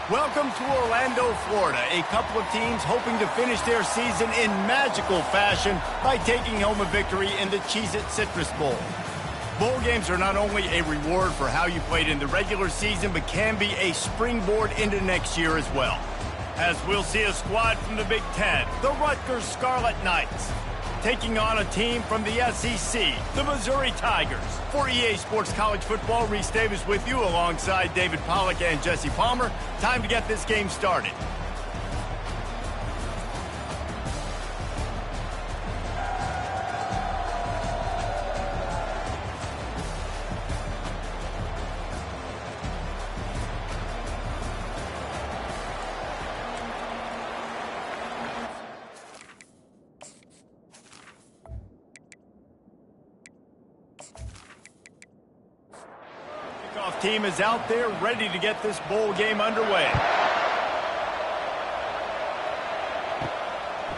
Welcome to Orlando, Florida. A couple of teams hoping to finish their season in magical fashion by taking home a victory in the Cheez-It Citrus Bowl. Bowl games are not only a reward for how you played in the regular season, but can be a springboard into next year as well. As we'll see a squad from the Big Ten, the Rutgers Scarlet Knights, taking on a team from the SEC, the Missouri Tigers. For EA Sports College Football, Reese Davis with you alongside David Pollack and Jesse Palmer. Time to get this game started. Team is out there ready to get this bowl game underway.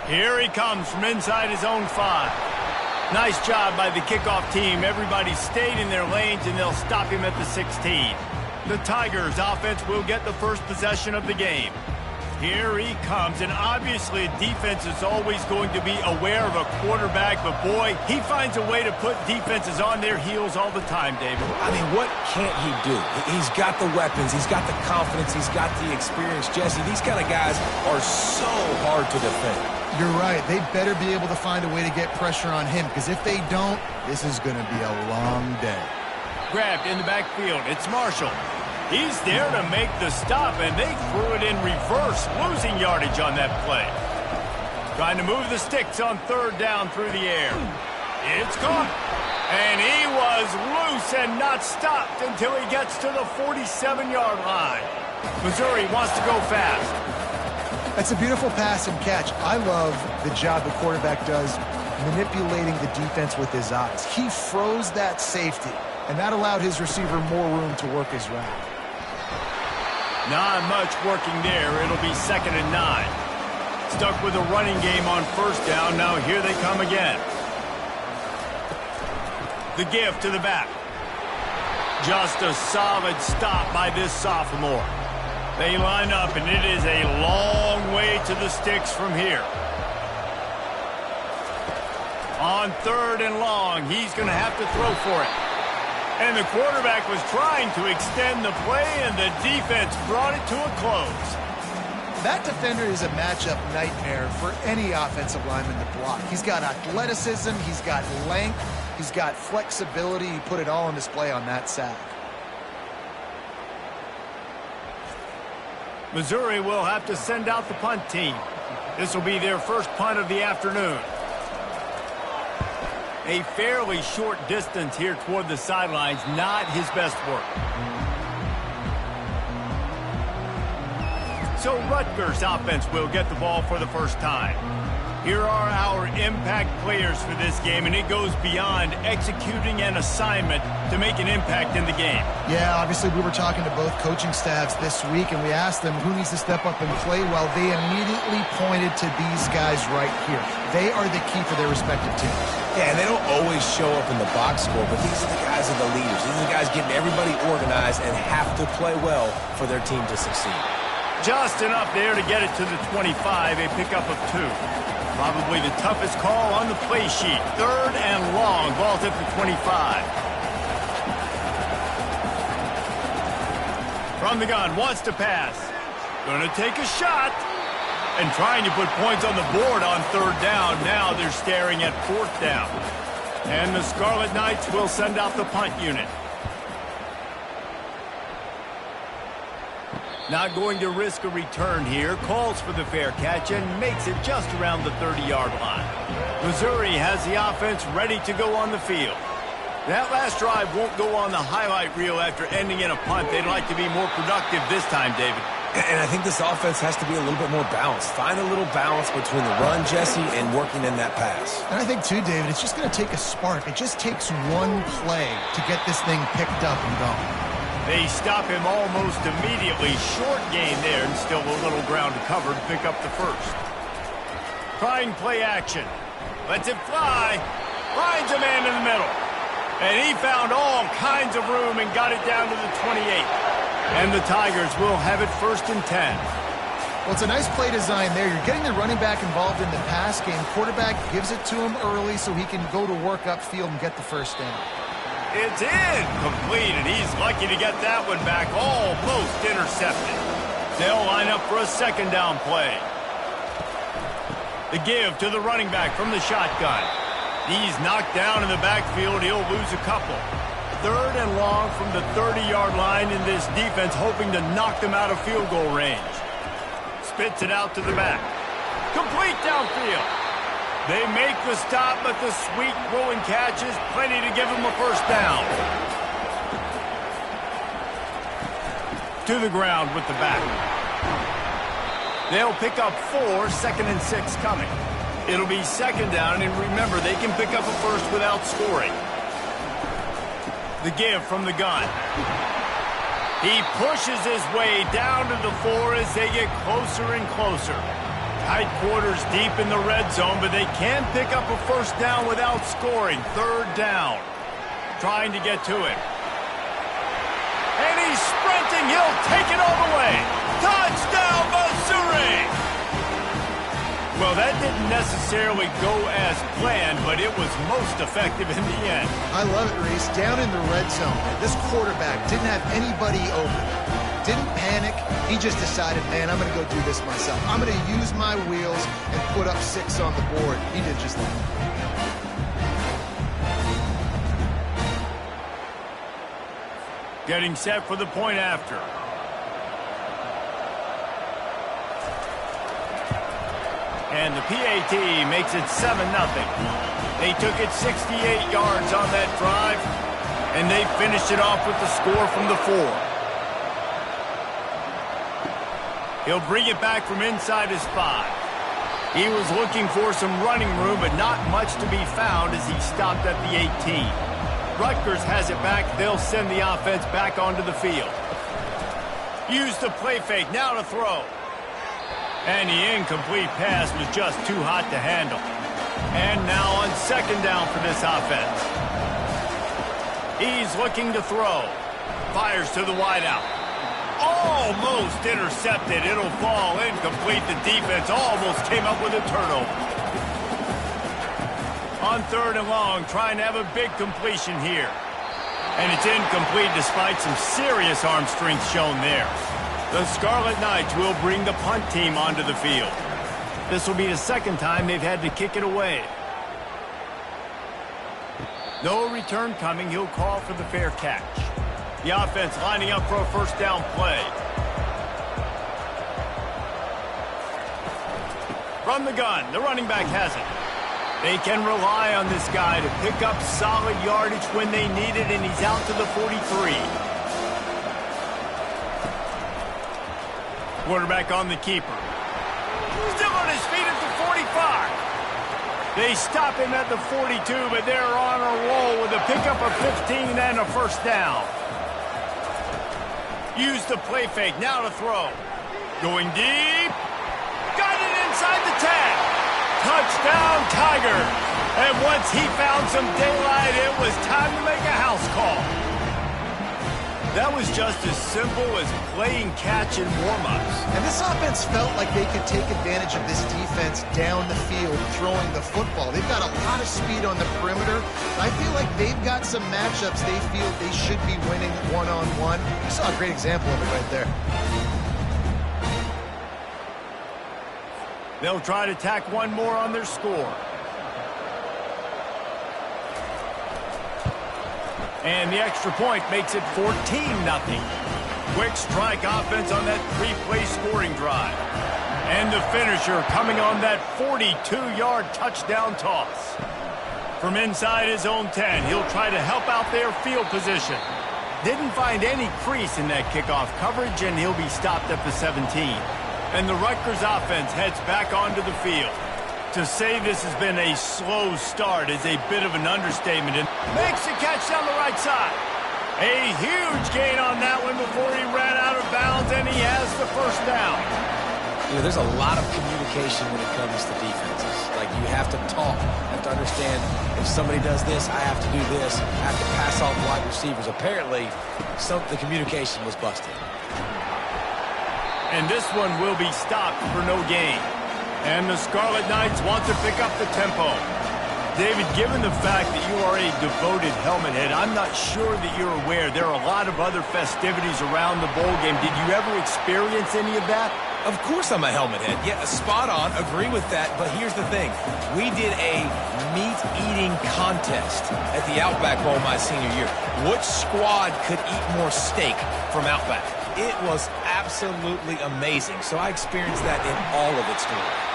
Here he comes from inside his own 5. Nice job by the kickoff team. Everybody stayed in their lanes and they'll stop him at the 16. The Tigers offense will get the first possession of the game. Here he comes, and obviously defense is always going to be aware of a quarterback, but boy, he finds a way to put defenses on their heels all the time, David. I mean, what can't he do? He's got the weapons, he's got the confidence, he's got the experience. Jesse, these kind of guys are so hard to defend. You're right. They better be able to find a way to get pressure on him, because if they don't, this is going to be a long day. Grabbed in the backfield. It's Marshall. He's there to make the stop, and they threw it in reverse, losing yardage on that play. Trying to move the sticks on third down through the air. It's caught. And he was loose and not stopped until he gets to the 47-yard line. Missouri wants to go fast. That's a beautiful pass and catch. I love the job the quarterback does manipulating the defense with his eyes. He froze that safety, and that allowed his receiver more room to work his route. Not much working there. It'll be 2nd and 9. Stuck with a running game on first down. Now here they come again. The give to the back. Just a solid stop by this sophomore. They line up, and it is a long way to the sticks from here. On 3rd and long, he's going to have to throw for it. And the quarterback was trying to extend the play, and the defense brought it to a close. That defender is a matchup nightmare for any offensive lineman to block. He's got athleticism, he's got length, he's got flexibility. He put it all on display on that sack. Missouri will have to send out the punt team. This will be their first punt of the afternoon. A fairly short distance here toward the sidelines, not his best work. So Rutgers offense will get the ball for the first time. Here are our impact players for this game, and it goes beyond executing an assignment to make an impact in the game. Yeah, obviously we were talking to both coaching staffs this week, and we asked them who needs to step up and play well. They immediately pointed to these guys right here. They are the key for their respective teams. Yeah, and they don't always show up in the box score, but these are the guys that are the leaders. These are the guys getting everybody organized and have to play well for their team to succeed. Just enough there to get it to the 25, a pickup of 2. Probably the toughest call on the play sheet. 3rd and long, ball's at the 25. From the gun, wants to pass. Gonna take a shot. And trying to put points on the board on 3rd down. Now they're staring at 4th down. And the Scarlet Knights will send out the punt unit. Not going to risk a return here. Calls for the fair catch and makes it just around the 30-yard line. Missouri has the offense ready to go on the field. That last drive won't go on the highlight reel after ending in a punt. They'd like to be more productive this time, David. And I think this offense has to be a little bit more balanced. Find a little balance between the run, Jesse, and working in that pass. And I think, too, David, it's just going to take a spark. It just takes one play to get this thing picked up and going. They stop him almost immediately. Short gain there, and still a little ground to cover to pick up the first. Trying play action. Lets it fly. Finds a man in the middle. And he found all kinds of room and got it down to the 28. And the Tigers will have it 1st and 10. Well, it's a nice play design there. You're getting the running back involved in the pass game. Quarterback gives it to him early so he can go to work upfield and get the first down. It's incomplete, and he's lucky to get that one back. Almost intercepted. They'll line up for a 2nd down play. The give to the running back from the shotgun. He's knocked down in the backfield. He'll lose a couple. 3rd and long from the 30-yard line, in this defense hoping to knock them out of field goal range. Spits it out to the back. Complete downfield. They make the stop, but the sweet throwing catch is plenty to give them a 1st down. To the ground with the back. They'll pick up 4, 2nd and 6 coming. It'll be 2nd down, and remember, they can pick up a 1st without scoring. The give from the gun. He pushes his way down to the 4 as they get closer and closer. Tight quarters deep in the red zone, but they can pick up a 1st down without scoring. 3rd down. Trying to get to it. And he's sprinting. He'll take it all the way. Touchdown, Missouri! Well, that didn't necessarily go as planned, but it was most effective in the end. I love it, Reese. Down in the red zone, this quarterback didn't have anybody open. Didn't panic. He just decided, man, I'm going to go do this myself. I'm going to use my wheels and put up 6 on the board. He did just that. Getting set for the point after. And the PAT makes it 7-0. They took it 68 yards on that drive, and they finished it off with the score from the 4. He'll bring it back from inside his 5. He was looking for some running room, but not much to be found as he stopped at the 18. Rutgers has it back. They'll send the offense back onto the field. Use the play fake. Now to throw. And the incomplete pass was just too hot to handle. And now on 2nd down for this offense. He's looking to throw. Fires to the wideout. Almost intercepted. It'll fall incomplete. The defense almost came up with a turnover. On 3rd and long, trying to have a big completion here. And it's incomplete despite some serious arm strength shown there. The Scarlet Knights will bring the punt team onto the field. This will be the 2nd time they've had to kick it away. No return coming. He'll call for the fair catch. The offense lining up for a 1st down play. From the gun, the running back has it. They can rely on this guy to pick up solid yardage when they need it, and he's out to the 43. Quarterback on the keeper. Still on his feet at the 45. They stop him at the 42, but they're on a roll with a pickup of 15 and a 1st down. Use the play fake. Now to throw. Going deep. Got it inside the 10. Touchdown, Tiger. And once he found some daylight, it was time to make a house call. That was just as simple as playing catch in warm-ups. And this offense felt like they could take advantage of this defense down the field, throwing the football. They've got a lot of speed on the perimeter. I feel like they've got some matchups they feel they should be winning one-on-one. You saw a great example of it right there. They'll try to tack one more on their score. And the extra point makes it 14-0. Quick strike offense on that 3-play scoring drive. And the finisher coming on that 42-yard touchdown toss. From inside his own 10, he'll try to help out their field position. Didn't find any crease in that kickoff coverage, and he'll be stopped at the 17. And the Rutgers offense heads back onto the field. To say this has been a slow start is a bit of an understatement. And makes the catch down the right side. A huge gain on that one before he ran out of bounds, and he has the 1st down. You know, there's a lot of communication when it comes to defenses. Like, you have to talk. You have to understand if somebody does this, I have to do this. I have to pass off wide receivers. Apparently, the communication was busted. And this one will be stopped for no gain. And the Scarlet Knights want to pick up the tempo. David, given the fact that you are a devoted helmet head, I'm not sure that you're aware there are a lot of other festivities around the bowl game. Did you ever experience any of that? Of course I'm a helmet head. Yeah, spot on. Agree with that. But here's the thing. We did a meat-eating contest at the Outback Bowl my senior year. Which squad could eat more steak from Outback? It was absolutely amazing. So I experienced that in all of its glory.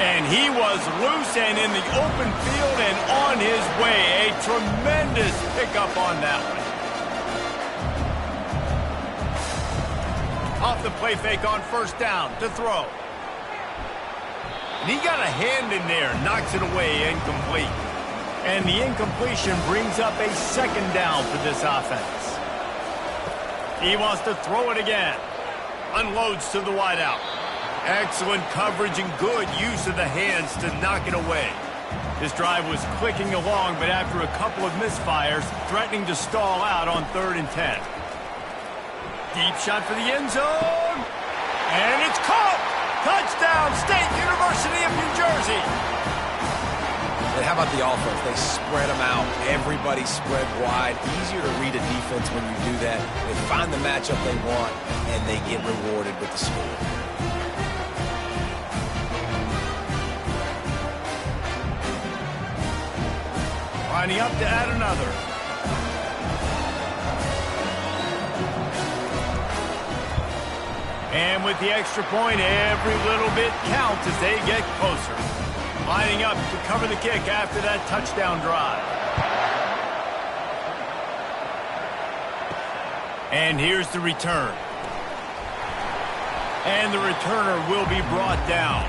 And he was loose and in the open field and on his way. A tremendous pickup on that one. Off the play fake on first down to throw. And he got a hand in there, knocks it away, incomplete. And the incompletion brings up a second down for this offense. He wants to throw it again. Unloads to the wideout. Excellent coverage and good use of the hands to knock it away. This drive was clicking along, but after a couple of misfires, threatening to stall out on 3rd and 10. Deep shot for the end zone. And it's caught! Touchdown, State University of New Jersey! And how about the offense? They spread them out. Everybody spread wide. Easier to read a defense when you do that. They find the matchup they want, and they get rewarded with the score. Lining up to add another. And with the extra point, every little bit counts as they get closer. Lining up to cover the kick after that touchdown drive. And here's the return. And the returner will be brought down.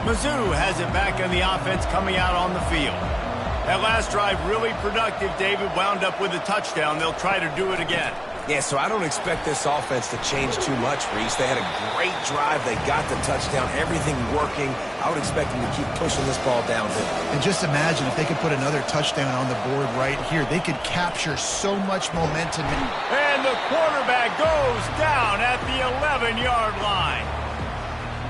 Mizzou has it back on the offense coming out on the field. That last drive really productive. David wound up with a touchdown. They'll try to do it again. Yeah, so I don't expect this offense to change too much, Reese. They had a great drive. They got the touchdown. Everything working. I would expect them to keep pushing this ball downhill. And just imagine if they could put another touchdown on the board right here. They could capture so much momentum. And the quarterback goes down at the 11-yard line.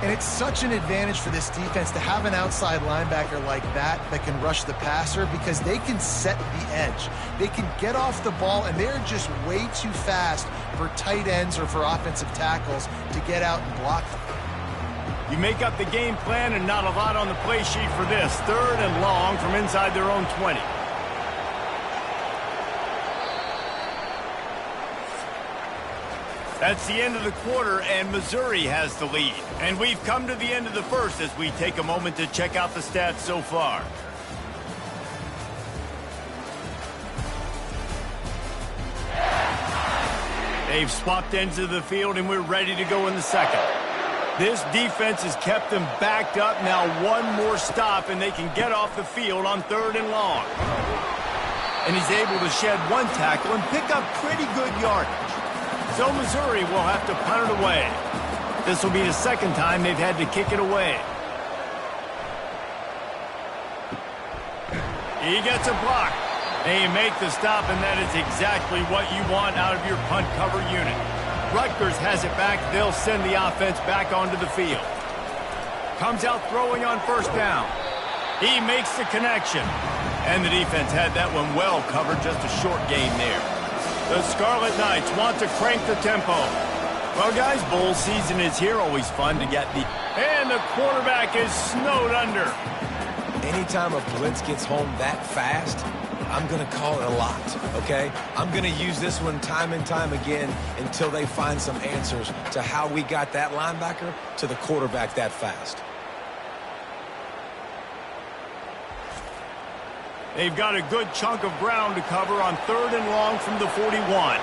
And it's such an advantage for this defense to have an outside linebacker like that can rush the passer because they can set the edge. They can get off the ball, and they're just way too fast for tight ends or for offensive tackles to get out and block them. You make up the game plan and not a lot on the play sheet for this. 3rd and long from inside their own 20. That's the end of the quarter, and Missouri has the lead. And we've come to the end of the first as we take a moment to check out the stats so far. They've swapped ends of the field, and we're ready to go in the second. This defense has kept them backed up. Now one more stop, and they can get off the field on 3rd and long. And he's able to shed one tackle and pick up pretty good yardage. So Missouri will have to punt it away. This will be the second time they've had to kick it away. He gets a block. They make the stop, and that is exactly what you want out of your punt cover unit. Rutgers has it back. They'll send the offense back onto the field. Comes out throwing on first down. He makes the connection. And the defense had that one well covered, just a short gain there. The Scarlet Knights want to crank the tempo. Well, guys, bowl season is here. Always fun to get the... And the quarterback is snowed under. Anytime a blitz gets home that fast, I'm going to call it a lot, okay? I'm going to use this one time and time again until they find some answers to how we got that linebacker to the quarterback that fast. They've got a good chunk of ground to cover on 3rd and long from the 41.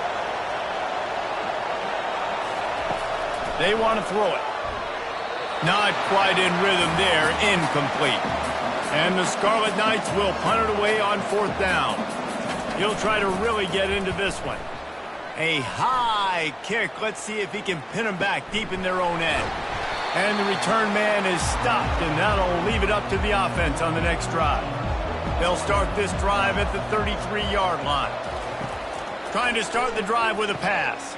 They want to throw it. Not quite in rhythm there. Incomplete. And the Scarlet Knights will punt it away on 4th down. He'll try to really get into this one. A high kick. Let's see if he can pin them back deep in their own end. And the return man is stopped, and that'll leave it up to the offense on the next drive. They'll start this drive at the 33-yard line. Trying to start the drive with a pass.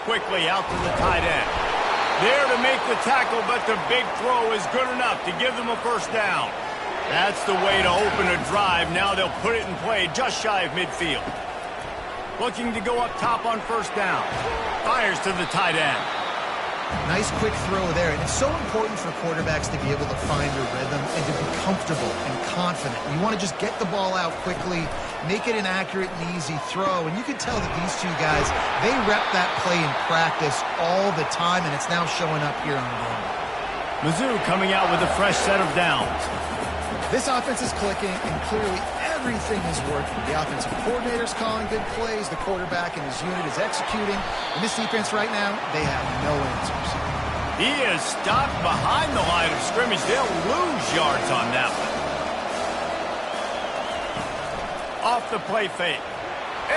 Quickly out to the tight end. There to make the tackle, but the big throw is good enough to give them a first down. That's the way to open a drive. Now they'll put it in play just shy of midfield. Looking to go up top on first down. Fires to the tight end. Nice quick throw there, and it's so important for quarterbacks to be able to find a rhythm and to be comfortable and confident. You want to just get the ball out quickly, make it an accurate and easy throw, and you can tell that these two guys, they rep that play in practice all the time, and it's now showing up here on the game. Mizzou coming out with a fresh set of downs. This offense is clicking, and clearly everything is working. The offensive coordinator's calling good plays. The quarterback and his unit is executing. And this defense right now, they have no answers. He is stopped behind the line of scrimmage. They'll lose yards on that one. Off the play fake.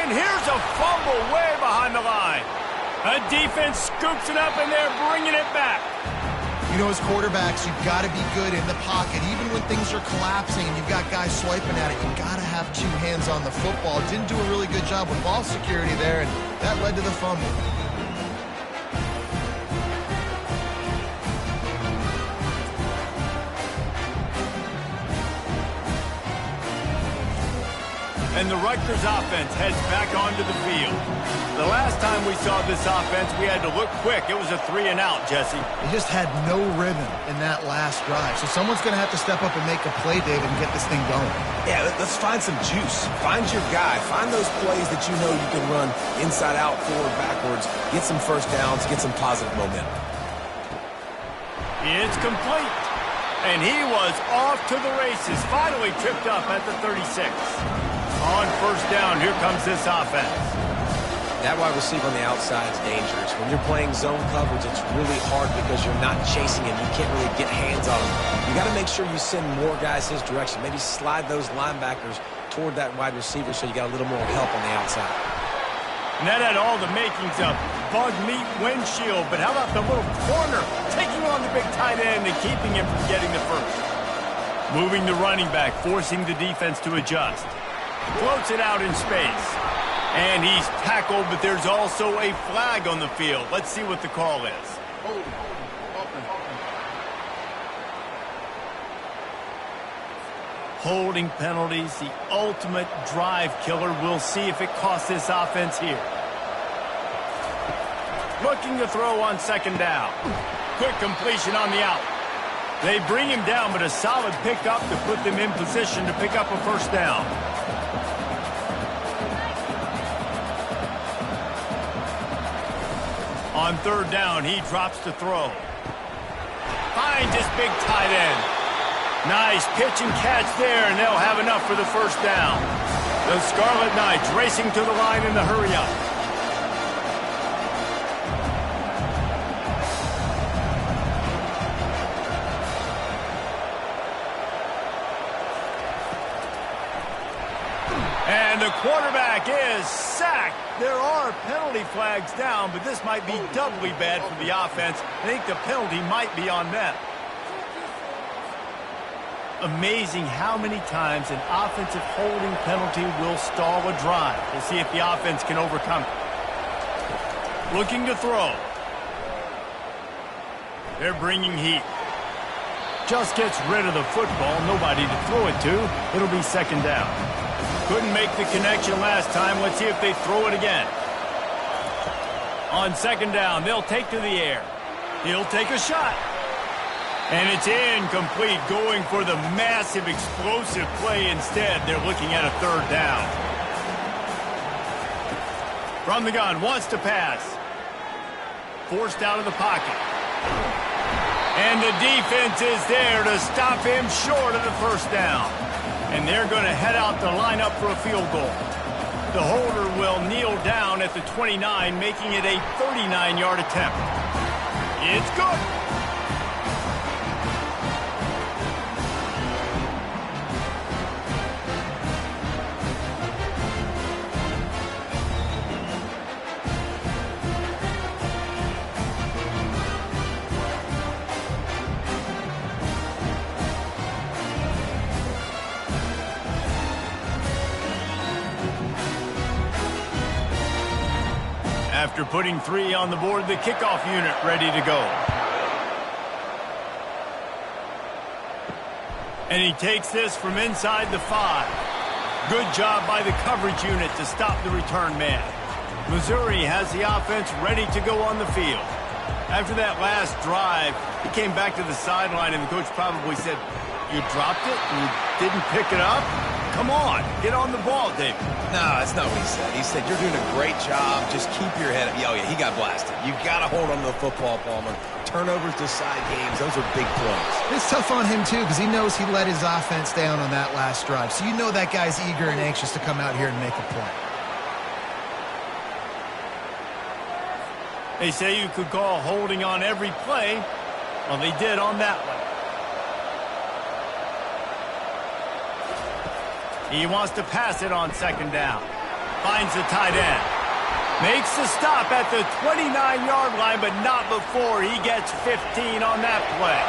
And here's a fumble way behind the line. A defense scoops it up, and they're bringing it back. You know, as quarterbacks, you've got to be good in the pocket. Even when things are collapsing and you've got guys swiping at it, you've got to have two hands on the football. Didn't do a really good job with ball security there, and that led to the fumble. And the Rutgers offense heads back onto the field. The last time we saw this offense, we had to look quick. It was a 3-and-out, Jesse. They just had no rhythm in that last drive. So someone's going to have to step up and make a play, David, and get this thing going. Yeah, let's find some juice. Find your guy. Find those plays that you know you can run inside out, forward, backwards. Get some first downs. Get some positive momentum. It's complete. And he was off to the races. Finally tripped up at the 36. On first down, here comes this offense. That wide receiver on the outside is dangerous. When you're playing zone coverage, it's really hard because you're not chasing him. You can't really get hands on him. You got to make sure you send more guys his direction. Maybe slide those linebackers toward that wide receiver so you got a little more help on the outside. And that had all the makings of bug meat windshield. But how about the little corner taking on the big tight end and keeping him from getting the first? Moving the running back, forcing the defense to adjust. Floats it out in space. And he's tackled, but there's also a flag on the field. Let's see what the call is. Holding penalties, the ultimate drive killer. We'll see if it costs this offense here. Looking to throw on second down. Quick completion on the out. They bring him down, but a solid pickup to put them in position to pick up a first down. On third down, he drops to throw. Finds his big tight end. Nice pitch and catch there, and they'll have enough for the first down. The Scarlet Knights racing to the line in the hurry-up. And the quarterback is sacked. There are penalty flags down, but this might be doubly bad for the offense. I think the penalty might be on them. Amazing how many times an offensive holding penalty will stall a drive. We'll see if the offense can overcome it. Looking to throw. They're bringing heat. Just gets rid of the football. Nobody to throw it to. It'll be second down. Couldn't make the connection last time. Let's see if they throw it again. On second down, they'll take to the air. He'll take a shot. And it's incomplete, going for the massive explosive play instead. They're looking at a third down. From the gun, wants to pass. Forced out of the pocket. And the defense is there to stop him short of the first down. And they're going to head out to line up for a field goal. The holder will kneel down at the 29, making it a 39-yard attempt. It's good. After putting 3 on the board, the kickoff unit ready to go. And he takes this from inside the 5. Good job by the coverage unit to stop the return man. Missouri has the offense ready to go on the field. After that last drive, he came back to the sideline, and the coach probably said, "You dropped it? You didn't pick it up? Come on, get on the ball, David." No, that's not what he said. He said, "You're doing a great job. Just keep your head up." Oh, yeah, he got blasted. You got to hold on to the football, Palmer. Turnovers decide games. Those are big plays. It's tough on him, too, because he knows he let his offense down on that last drive. So you know that guy's eager and anxious to come out here and make a play. They say you could call holding on every play. Well, they did on that one. He wants to pass it on second down. Finds the tight end. Makes the stop at the 29-yard line, but not before he gets 15 on that play.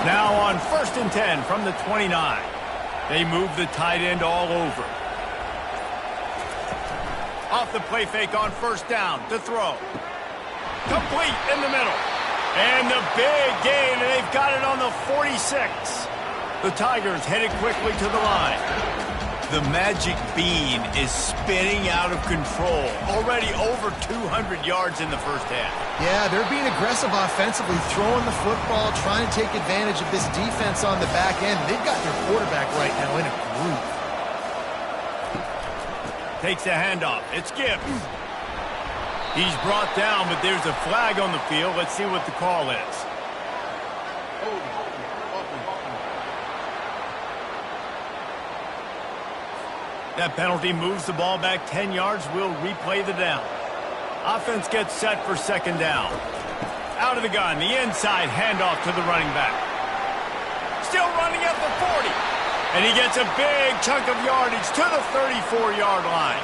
Now on 1st and 10 from the 29. They move the tight end all over. Off the play fake on 1st down to throw. Complete in the middle. And the big gain, and they've got it on the 46. The Tigers headed quickly to the line. The magic bean is spinning out of control. Already over 200 yards in the first half. Yeah, they're being aggressive offensively, throwing the football, trying to take advantage of this defense on the back end. They've got their quarterback right now in a groove. Takes a handoff. It's Gibbs. He's brought down, but there's a flag on the field. Let's see what the call is. That penalty moves the ball back 10 yards. We'll replay the down. Offense gets set for second down. Out of the gun, the inside handoff to the running back. Still running at the 40. And he gets a big chunk of yardage to the 34-yard line.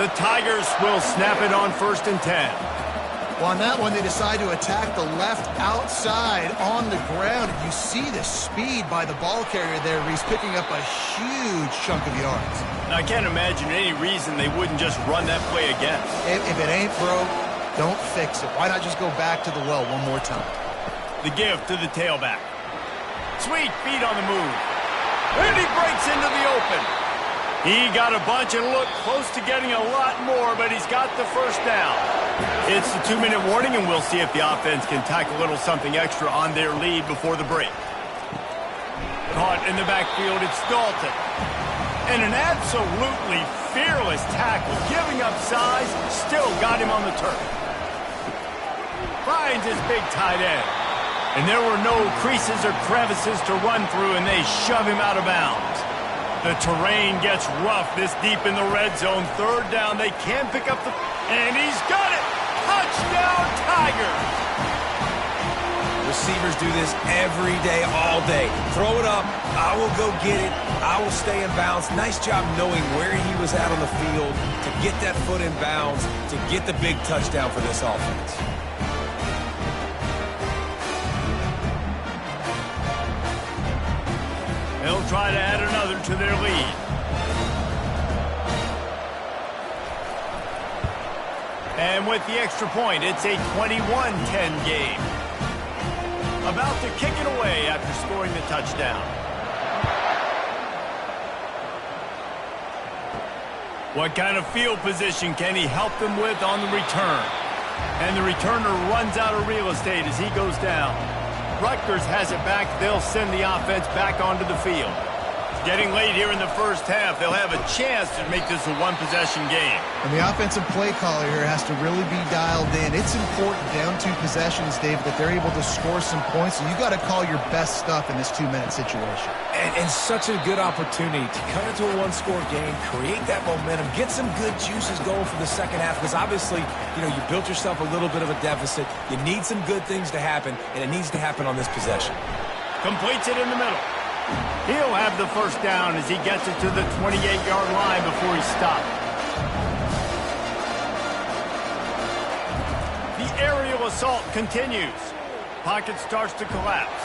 The Tigers will snap it on 1st and 10. Well, on that one, they decide to attack the left outside on the ground. And you see the speed by the ball carrier there. He's picking up a huge chunk of yards. Now, I can't imagine any reason they wouldn't just run that play again. If it ain't broke, don't fix it. Why not just go back to the well one more time? The give to the tailback. Sweet feet on the move. And he breaks into the open. He got a bunch and looked close to getting a lot more, but he's got the first down. It's the 2-minute warning, and we'll see if the offense can tack a little something extra on their lead before the break. Caught in the backfield, it's Dalton. And an absolutely fearless tackle, giving up size, still got him on the turf. Finds his big tight end. And there were no creases or crevices to run through, and they shove him out of bounds. The terrain gets rough this deep in the red zone. 3rd down, they can't pick up the... And he's got it! Touchdown, Tigers! Receivers do this every day, all day. Throw it up, I will go get it, I will stay in bounds. Nice job knowing where he was at on the field to get that foot in bounds, to get the big touchdown for this offense. They'll try to add another to their lead. And with the extra point, it's a 21-10 game. About to kick it away after scoring the touchdown. What kind of field position can he help them with on the return? And the returner runs out of real estate as he goes down. Rutgers has it back. They'll send the offense back onto the field. Getting late here in the first half, they'll have a chance to make this a one-possession game. And the offensive play caller here has to really be dialed in. It's important down 2 possessions, David, that they're able to score some points. So you got to call your best stuff in this 2-minute situation. And such a good opportunity to cut into a one-score game, create that momentum, get some good juices going for the second half. Because obviously, you built yourself a little bit of a deficit. You need some good things to happen, and it needs to happen on this possession. Completes it in the middle. He'll have the first down as he gets it to the 28-yard line before he stopped. The aerial assault continues. Pocket starts to collapse.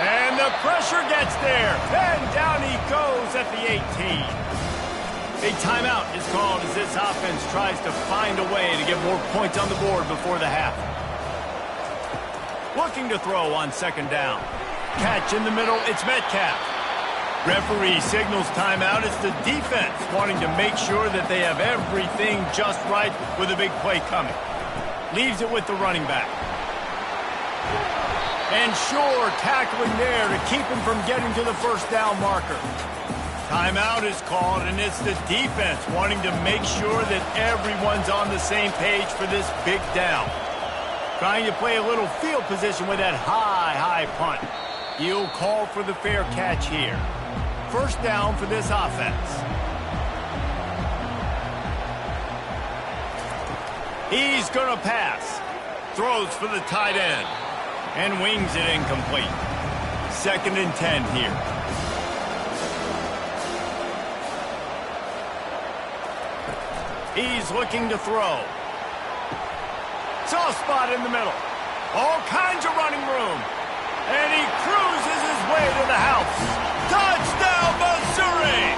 And the pressure gets there. And down he goes at the 18. A timeout is called as this offense tries to find a way to get more points on the board before the half. Looking to throw on second down. Catch in the middle, it's Metcalf. Referee signals timeout. It's the defense wanting to make sure that they have everything just right with a big play coming. Leaves it with the running back. And sure, tackling there to keep him from getting to the first down marker. Timeout is called, and it's the defense wanting to make sure that everyone's on the same page for this big down. Trying to play a little field position with that high punt. He'll call for the fair catch here. First down for this offense. He's going to pass. Throws for the tight end. And wings it incomplete. 2nd and 10 here. He's looking to throw. Soft spot in the middle. All kinds of running room. And he cruises his way to the house. Touchdown, Missouri!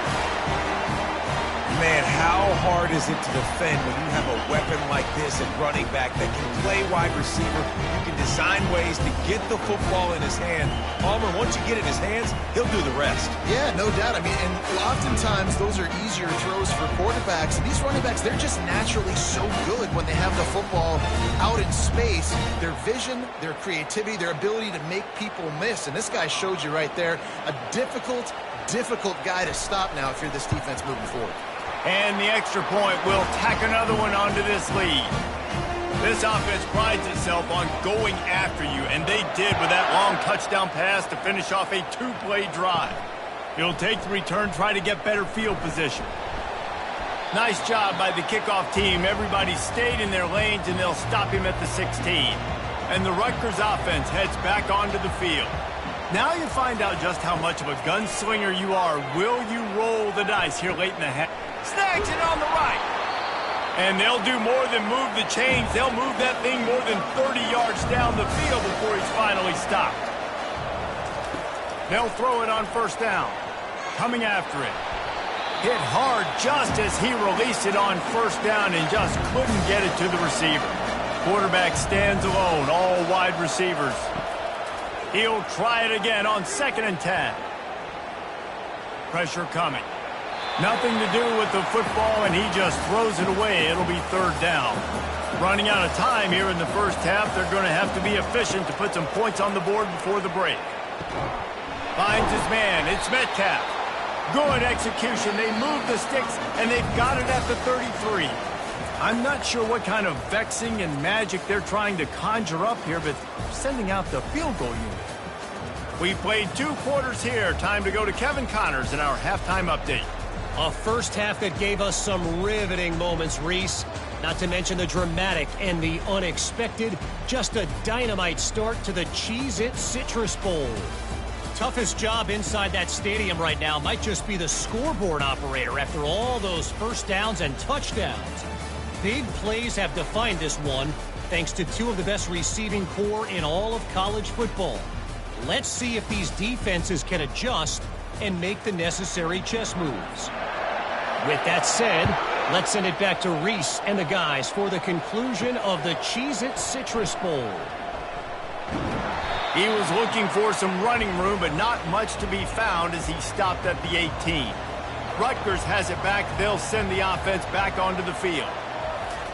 Man, how hard is it to defend when you have a weapon like this at running back that can play wide receiver? You can design ways to get the football in his hand. Palmer, once you get it in his hands, he'll do the rest. Yeah, no doubt. I mean, and oftentimes those are easier throws for quarterbacks. And these running backs, they're just naturally so good when they have the football out in space. Their vision, their creativity, their ability to make people miss. And this guy showed you right there, a difficult guy to stop now if you're this defense moving forward. And the extra point will tack another one onto this lead. This offense prides itself on going after you, and they did with that long touchdown pass to finish off a 2-play drive. He'll take the return, try to get better field position. Nice job by the kickoff team. Everybody stayed in their lanes, and they'll stop him at the 16. And the Rutgers offense heads back onto the field. Now you find out just how much of a gunslinger you are. Will you roll the dice here late in the half? Snags it on the right. And they'll do more than move the chains. They'll move that thing more than 30 yards down the field before he's finally stopped. They'll throw it on first down. Coming after it. Hit hard just as he released it on first down and just couldn't get it to the receiver. Quarterback stands alone, all wide receivers. He'll try it again on 2nd and 10. Pressure coming. Nothing to do with the football, and he just throws it away. It'll be 3rd down. Running out of time here in the first half. They're going to have to be efficient to put some points on the board before the break. Finds his man. It's Metcalf. Good execution. They move the sticks, and they've got it at the 33. I'm not sure what kind of vexing and magic they're trying to conjure up here, but sending out the field goal unit. We've played 2 quarters here. Time to go to Kevin Connors in our halftime update. A first half that gave us some riveting moments, Reese. Not to mention the dramatic and the unexpected. Just a dynamite start to the Cheez-It Citrus Bowl. Toughest job inside that stadium right now might just be the scoreboard operator after all those first downs and touchdowns. Big plays have defined this one, thanks to 2 of the best receiving corps in all of college football. Let's see if these defenses can adjust and make the necessary chess moves. With that said, let's send it back to Reese and the guys for the conclusion of the Cheez-It Citrus Bowl. He was looking for some running room, but not much to be found as he stopped at the 18. Rutgers has it back. They'll send the offense back onto the field.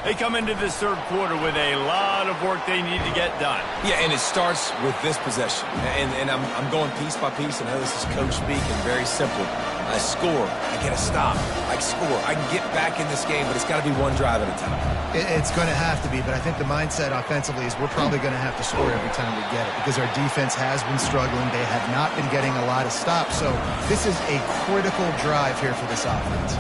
They come into this 3rd quarter with a lot of work they need to get done. Yeah, and it starts with this possession. And I'm going piece by piece. I know this is coach speaking, very simple. I score. I get a stop. I score. I can get back in this game, but it's got to be one drive at a time. It's going to have to be, but I think the mindset offensively is we're probably going to have to score every time we get it because our defense has been struggling. They have not been getting a lot of stops. So this is a critical drive here for this offense.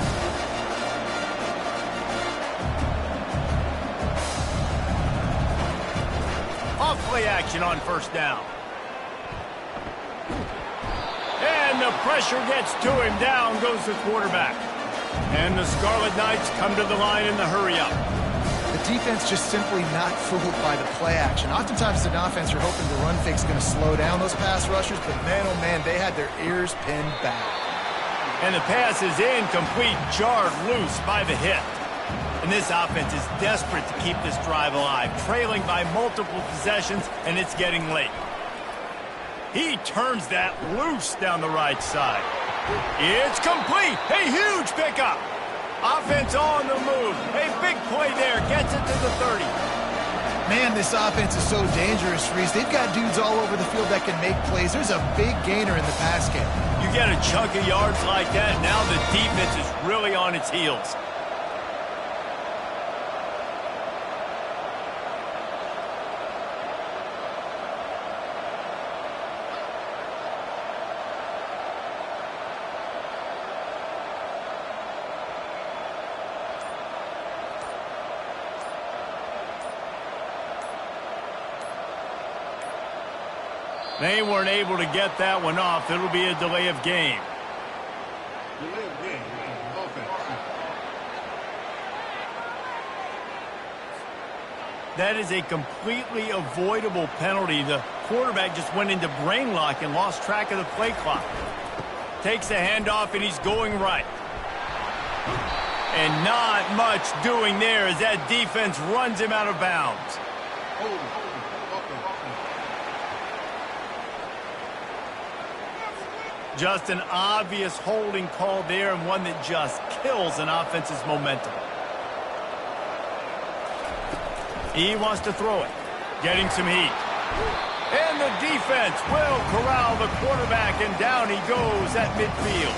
Play action on first down. And the pressure gets to him. Down goes the quarterback. And the Scarlet Knights come to the line in the hurry-up. The defense just simply not fooled by the play action. Oftentimes, as an offense, you're hoping the run fake's going to slow down those pass rushers, but man, oh man, they had their ears pinned back. And the pass is incomplete, jarred loose by the hit. And this offense is desperate to keep this drive alive, trailing by multiple possessions, and it's getting late. He turns that loose down the right side. It's complete. A huge pickup. Offense on the move. A big play there. Gets it to the 30. Man, this offense is so dangerous, Reese. They've got dudes all over the field that can make plays. There's a big gainer in the pass game. You get a chunk of yards like that, now the defense is really on its heels. They weren't able to get that one off. It'll be a delay of game. That is a completely avoidable penalty. The quarterback just went into brain lock and lost track of the play clock. Takes the handoff, and he's going right. And not much doing there as that defense runs him out of bounds. Just an obvious holding call there, and one that just kills an offense's momentum. He wants to throw it, getting some heat. And the defense will corral the quarterback, and down he goes at midfield.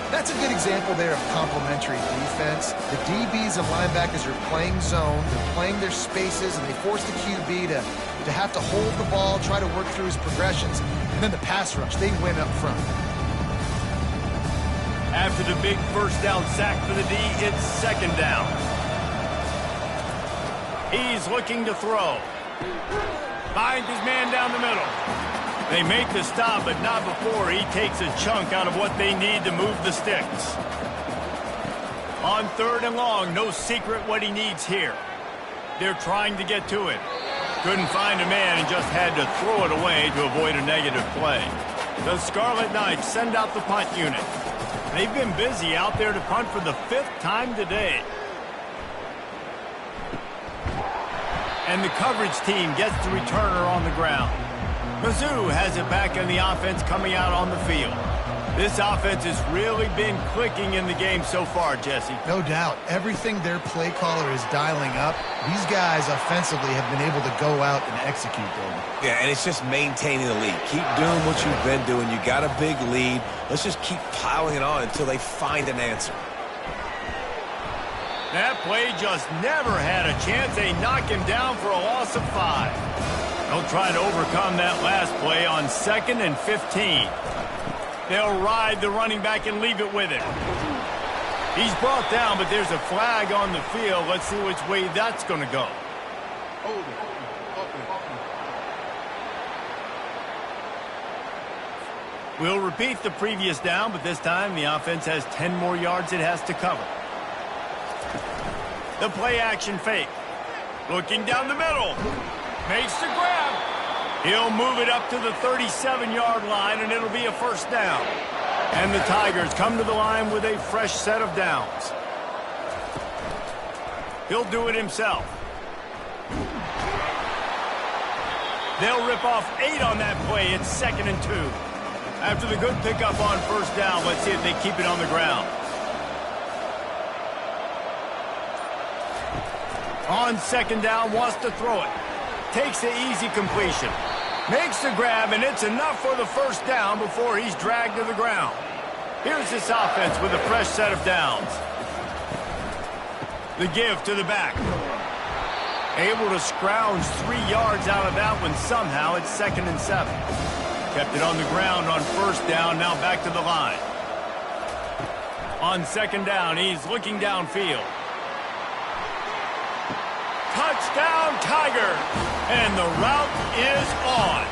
That's a good example there of complementary defense. The DBs and linebackers are playing zone, they're playing their spaces, and they force the QB to have to hold the ball, try to work through his progressions, and then the pass rush, they win up front. After the big first down sack for the D, it's second down. He's looking to throw. Finds his man down the middle. They make the stop, but not before he takes a chunk out of what they need to move the sticks. On third and long, no secret what he needs here. They're trying to get to him. Couldn't find a man and just had to throw it away to avoid a negative play. The Scarlet Knights send out the punt unit. They've been busy out there to punt for the 5th time today. And the coverage team gets the returner on the ground. Mizzou has it back in the offense coming out on the field. This offense has really been clicking in the game so far, Jesse. No doubt. Everything their play caller is dialing up, these guys offensively have been able to go out and execute them. Yeah, and it's just maintaining the lead. Keep doing what you've been doing. You got a big lead. Let's just keep piling it on until they find an answer. That play just never had a chance. They knock him down for a loss of 5. They'll try to overcome that last play on 2nd and 15. They'll ride the running back and leave it with him. He's brought down, but there's a flag on the field. Let's see which way that's going to go. We'll repeat the previous down, but this time the offense has 10 more yards it has to cover. The play action fake. Looking down the middle. Makes the grab. He'll move it up to the 37-yard line, and it'll be a first down. And the Tigers come to the line with a fresh set of downs. He'll do it himself. They'll rip off 8 on that play. It's 2nd and 2. After the good pickup on first down, let's see if they keep it on the ground. On 2nd down, wants to throw it. Takes the easy completion. Makes the grab, and it's enough for the first down before he's dragged to the ground. Here's this offense with a fresh set of downs. The give to the back. Able to scrounge 3 yards out of that one somehow. It's 2nd and 7. Kept it on the ground on first down, now back to the line. On 2nd down, he's looking downfield. Touchdown, Tiger! And the route is on.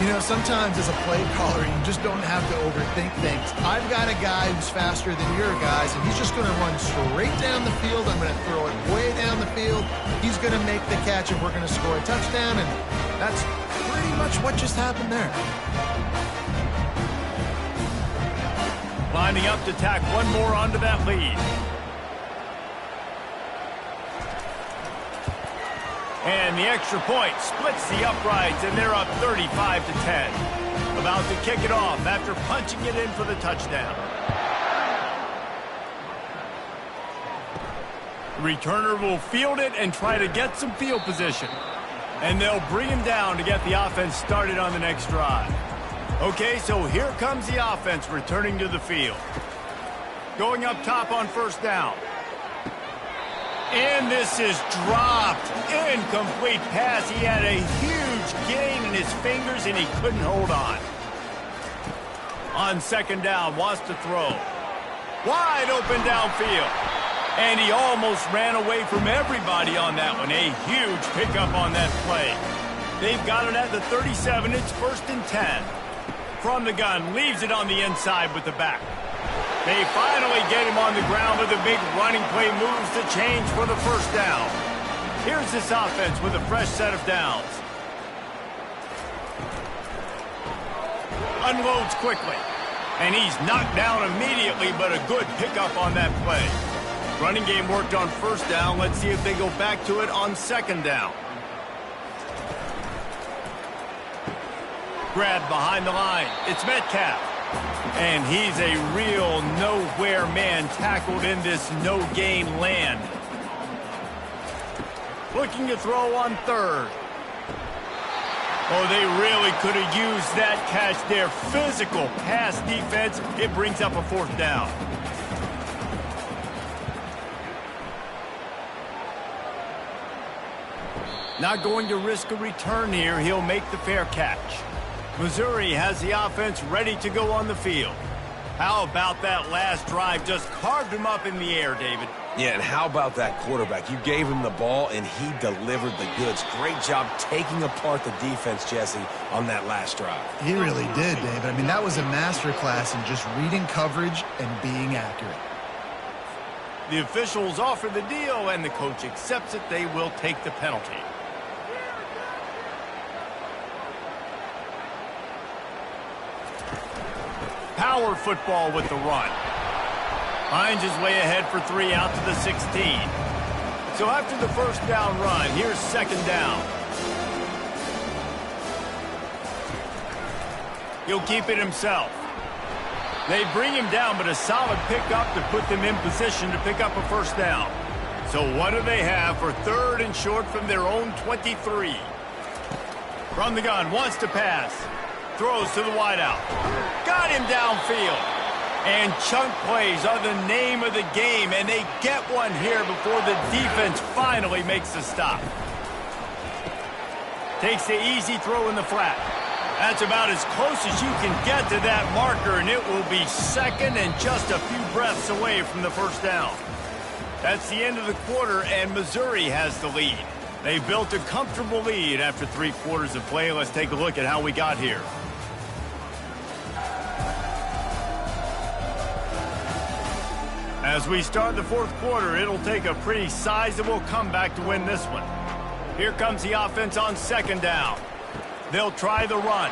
You know, sometimes as a play caller, you just don't have to overthink things. I've got a guy who's faster than your guys, and he's just going to run straight down the field. I'm going to throw it way down the field. He's going to make the catch, and we're going to score a touchdown, and that's pretty much what just happened there. Lining up to tack one more onto that lead. And the extra point splits the uprights, and they're up 35-10. About to kick it off after punching it in for the touchdown. Returner will field it and try to get some field position. And they'll bring him down to get the offense started on the next drive. Okay, so here comes the offense returning to the field. Going up top on first down. And this is dropped. Incomplete pass. He had a huge gain in his fingers, and he couldn't hold on. On second down, wants to throw. Wide open downfield. And he almost ran away from everybody on that one. A huge pickup on that play. They've got it at the 37. It's 1st and 10. From the gun, leaves it on the inside with the back. They finally get him on the ground with a big running play, moves the change for the first down. Here's this offense with a fresh set of downs. Unloads quickly. And he's knocked down immediately, but a good pickup on that play. Running game worked on first down. Let's see if they go back to it on second down. Grab behind the line. It's Metcalf. And he's a real nowhere man tackled in this no-gain land. Looking to throw on third. Oh, they really could have used that catch there. Physical pass defense. It brings up a fourth down. Not going to risk a return here. He'll make the fair catch. Missouri has the offense ready to go on the field. How about that last drive? Just carved him up in the air, David. Yeah, and how about that quarterback? You gave him the ball, and he delivered the goods. Great job taking apart the defense, Jesse, on that last drive. He really did, David. I mean, that was a masterclass in just reading coverage and being accurate. The officials offer the deal, and the coach accepts it. They will take the penalty. Power football with the run. Finds his way ahead for 3 out to the 16. So after the first down run, here's second down. He'll keep it himself. They bring him down, but a solid pickup to put them in position to pick up a first down. So what do they have for 3rd and short from their own 23? From the gun, wants to pass. Throws to the wideout. Got him downfield. And chunk plays are the name of the game, and they get one here before the defense finally makes the stop. Takes the easy throw in the flat. That's about as close as you can get to that marker, and it will be second and just a few breaths away from the first down. That's the end of the quarter, and Missouri has the lead. They built a comfortable lead after 3 quarters of play. Let's take a look at how we got here. As we start the 4th quarter, it'll take a pretty sizable comeback to win this one. Here comes the offense on second down. They'll try the run.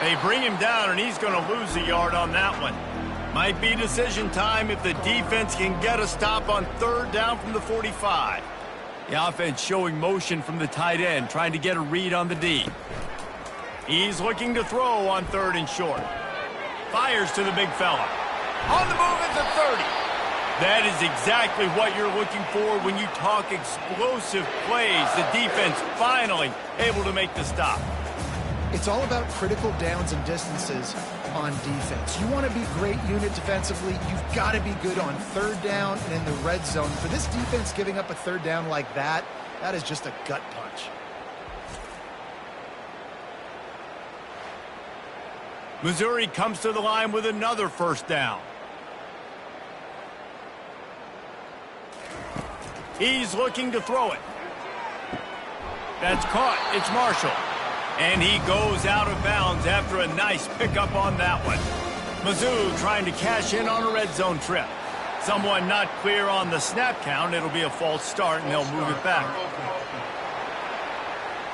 They bring him down, and he's going to lose a yard on that one. Might be decision time if the defense can get a stop on 3rd down from the 45. The offense showing motion from the tight end, trying to get a read on the D. He's looking to throw on 3rd and short. Fires to the big fella. On the move at the 30. That is exactly what you're looking for when you talk explosive plays. The defense finally able to make the stop. It's all about critical downs and distances on defense. You want to be great unit defensively, you've got to be good on 3rd down and in the red zone. For this defense giving up a 3rd down like that, that is just a gut punch. Missouri comes to the line with another first down. He's looking to throw it. That's caught. It's Marshall. And he goes out of bounds after a nice pickup on that one. Mizzou trying to cash in on a red zone trip. Someone not clear on the snap count. It'll be a false start, and they'll move it back.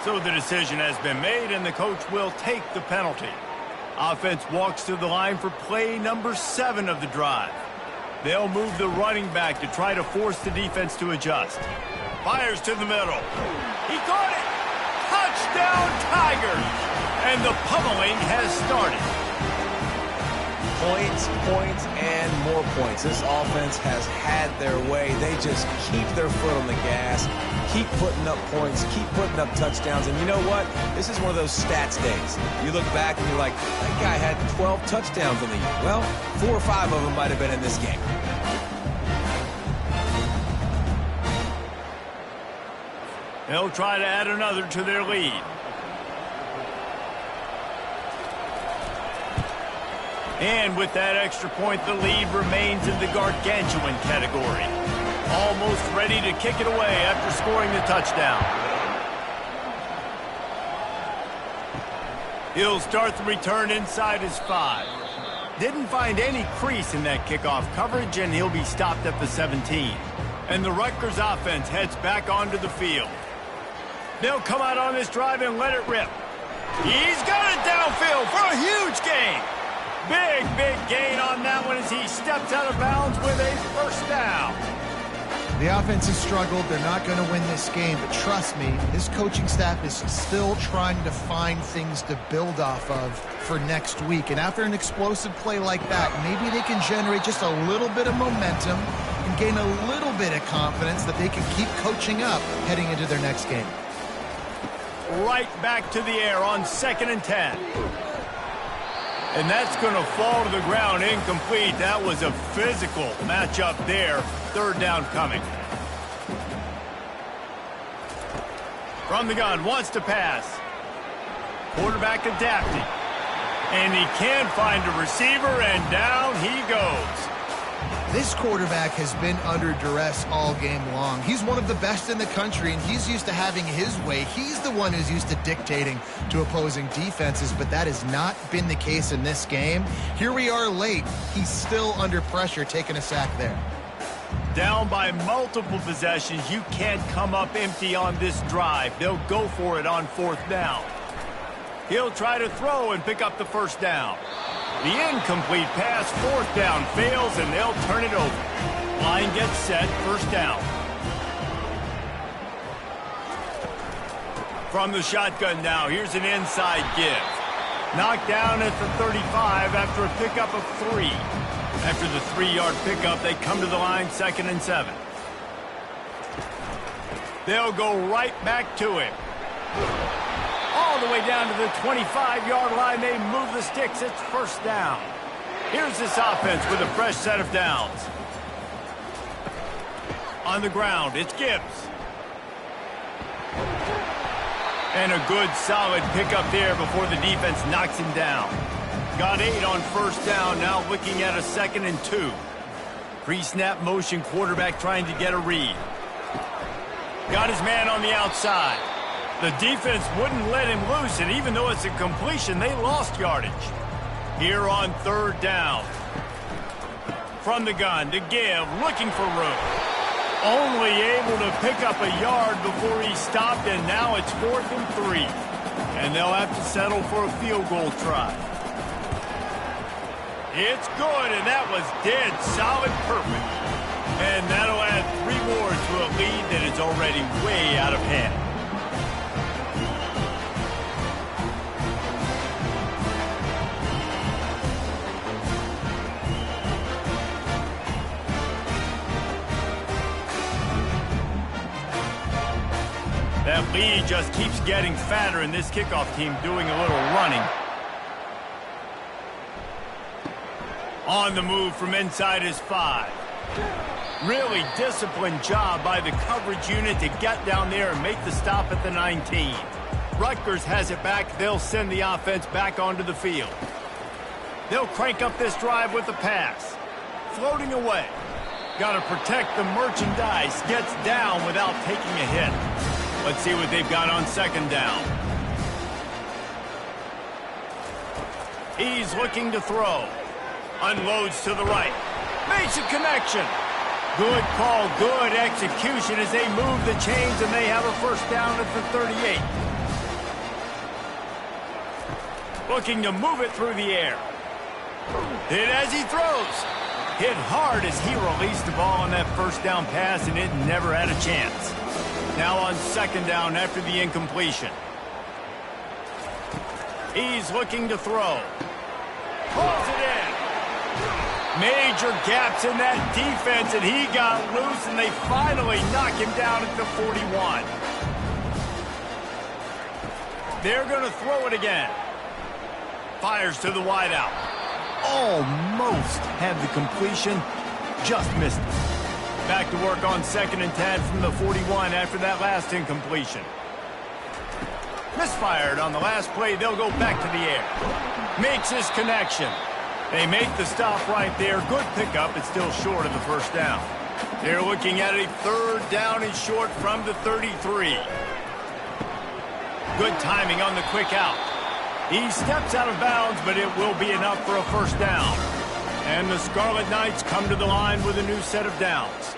So the decision has been made, and the coach will take the penalty. Offense walks to the line for play number 7 of the drive. They'll move the running back to try to force the defense to adjust. Fires to the middle. He caught it. Touchdown, Tigers. And the pummeling has started. Points, points, and more points. This offense has had their way. They just keep their foot on the gas, keep putting up points, keep putting up touchdowns. And you know what? This is one of those stats days. You look back and you're like, that guy had 12 touchdowns in the year. Well, 4 or 5 of them might have been in this game. They'll try to add another to their lead. And with that extra point, the lead remains in the gargantuan category. Almost ready to kick it away after scoring the touchdown. He'll start the return inside his 5. Didn't find any crease in that kickoff coverage, and he'll be stopped at the 17. And the Rutgers offense heads back onto the field. They'll come out on this drive and let it rip. He's got it downfield for a huge gain. Big, big gain on that one as he steps out of bounds with a first down. The offense has struggled. They're not going to win this game, but trust me, this coaching staff is still trying to find things to build off of for next week. And after an explosive play like that, maybe they can generate just a little bit of momentum and gain a little bit of confidence that they can keep coaching up heading into their next game. Right back to the air on 2nd and 10. And that's going to fall to the ground incomplete. That was a physical matchup there. 3rd down coming. From the gun, wants to pass. Quarterback adapting. And he can't find a receiver, and down he goes. This quarterback has been under duress all game long. He's one of the best in the country, and he's used to having his way. He's the one who's used to dictating to opposing defenses, but that has not been the case in this game. Here we are late. He's still under pressure, taking a sack there. Down by multiple possessions. You can't come up empty on this drive. They'll go for it on 4th down. He'll try to throw and pick up the first down. The incomplete pass, 4th down, fails, and they'll turn it over. Line gets set, first down. From the shotgun now, here's an inside give. Knocked down at the 35 after a pickup of 3. After the 3-yard pickup, they come to the line, 2nd and 7. They'll go right back to him. All the way down to the 25-yard line. They move the sticks. It's first down. Here's this offense with a fresh set of downs. On the ground, it's Gibbs. And a good, solid pickup there before the defense knocks him down. Got 8 on first down, now looking at a 2nd and 2. Pre-snap motion, quarterback trying to get a read. Got his man on the outside. The defense wouldn't let him loose, and even though it's a completion, they lost yardage. Here on 3rd down. From the gun to give, looking for room. Only able to pick up a yard before he stopped, and now it's 4th and 3. And they'll have to settle for a field goal try. It's good, and that was dead solid perfect. And that'll add 3 more to a lead that is already way out of hand. That lead just keeps getting fatter, and this kickoff team doing a little running. On the move from inside his 5. Really disciplined job by the coverage unit to get down there and make the stop at the 19. Rutgers has it back. They'll send the offense back onto the field. They'll crank up this drive with a pass. Floating away. Got to protect the merchandise. Gets down without taking a hit. Let's see what they've got on 2nd down. He's looking to throw. Unloads to the right. Makes a connection. Good call, good execution as they move the chains, and they have a first down at the 38. Looking to move it through the air. Hit as he throws. Hit hard as he released the ball on that first down pass, and it never had a chance. Now on second down after the incompletion. He's looking to throw. Pulls it in. Major gaps in that defense, and he got loose, and they finally knock him down at the 41. They're going to throw it again. Fires to the wideout. Almost had the completion, just missed it. Back to work on 2nd and 10 from the 41 after that last incompletion. Misfired on the last play. They'll go back to the air. Makes his connection. They make the stop right there. Good pickup. It's still short of the first down. They're looking at a 3rd down and short from the 33. Good timing on the quick out. He steps out of bounds, but it will be enough for a first down. And the Scarlet Knights come to the line with a new set of downs.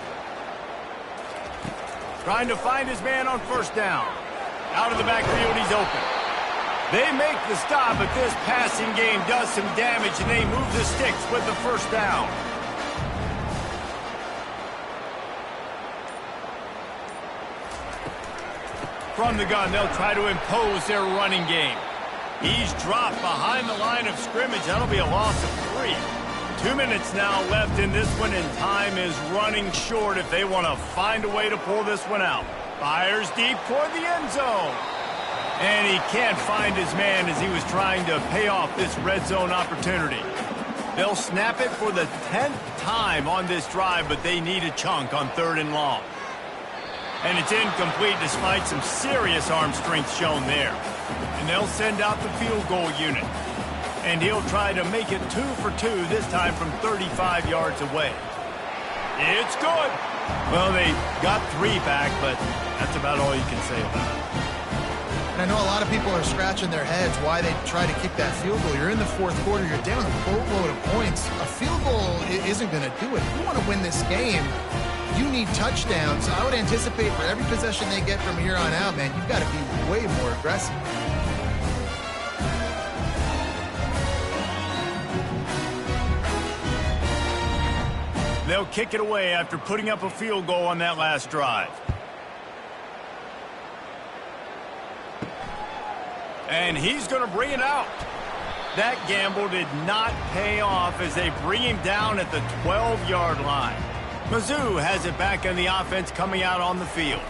Trying to find his man on first down. Out of the backfield, he's open. They make the stop, but this passing game does some damage, and they move the sticks with the first down. From the gun, they'll try to impose their running game. He's dropped behind the line of scrimmage. That'll be a loss of 3. 2 minutes now left in this one, and time is running short if they want to find a way to pull this one out. Fires deep toward the end zone. And he can't find his man as he was trying to pay off this red zone opportunity. They'll snap it for the 10th time on this drive, but they need a chunk on 3rd and long. And it's incomplete despite some serious arm strength shown there. And they'll send out the field goal unit. And he'll try to make it 2 for 2, this time from 35 yards away. It's good. Well, they got 3 back, but that's about all you can say about it. And I know a lot of people are scratching their heads why they try to kick that field goal. You're in the 4th quarter. You're down a boatload of points. A field goal isn't going to do it. If you want to win this game, you need touchdowns. I would anticipate for every possession they get from here on out, man, you've got to be way more aggressive. They'll kick it away after putting up a field goal on that last drive. And he's going to bring it out. That gamble did not pay off as they bring him down at the 12-yard line. Mizzou has it back on the offense coming out on the field.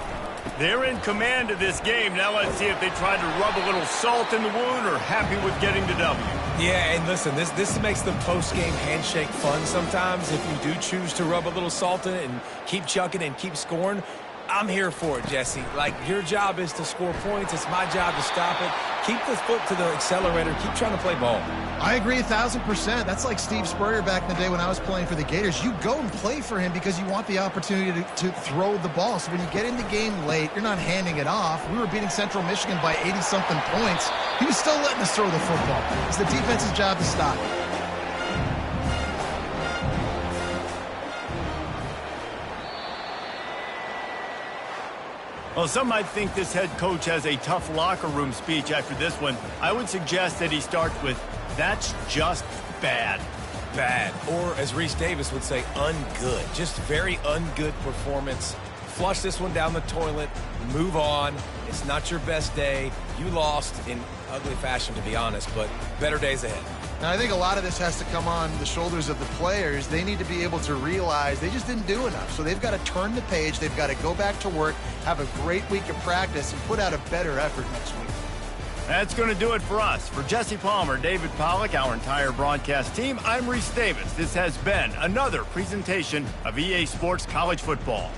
They're in command of this game. Now let's see if they try to rub a little salt in the wound or happy with getting the W. Yeah, and listen, this makes the post-game handshake fun sometimes. If you do choose to rub a little salt in it and keep chucking and keep scoring, I'm here for it, Jesse. Like, your job is to score points. It's my job to stop it. Keep the foot to the accelerator. Keep trying to play ball. I agree 1,000%. That's like Steve Spurrier back in the day when I was playing for the Gators. You go and play for him because you want the opportunity to throw the ball. So when you get in the game late, you're not handing it off. We were beating Central Michigan by 80-something points. He was still letting us throw the football. It's the defense's job to stop it. Well, some might think this head coach has a tough locker room speech after this one. I would suggest that he starts with, "That's just bad." Bad. Or, as Reese Davis would say, ungood. Just very ungood performance. Flush this one down the toilet. Move on. It's not your best day. You lost in ugly fashion, to be honest, but better days ahead. And I think a lot of this has to come on the shoulders of the players. They need to be able to realize they just didn't do enough. So they've got to turn the page. They've got to go back to work, have a great week of practice, and put out a better effort next week. That's going to do it for us. For Jesse Palmer, David Pollack, our entire broadcast team, I'm Reese Davis. This has been another presentation of EA Sports College Football.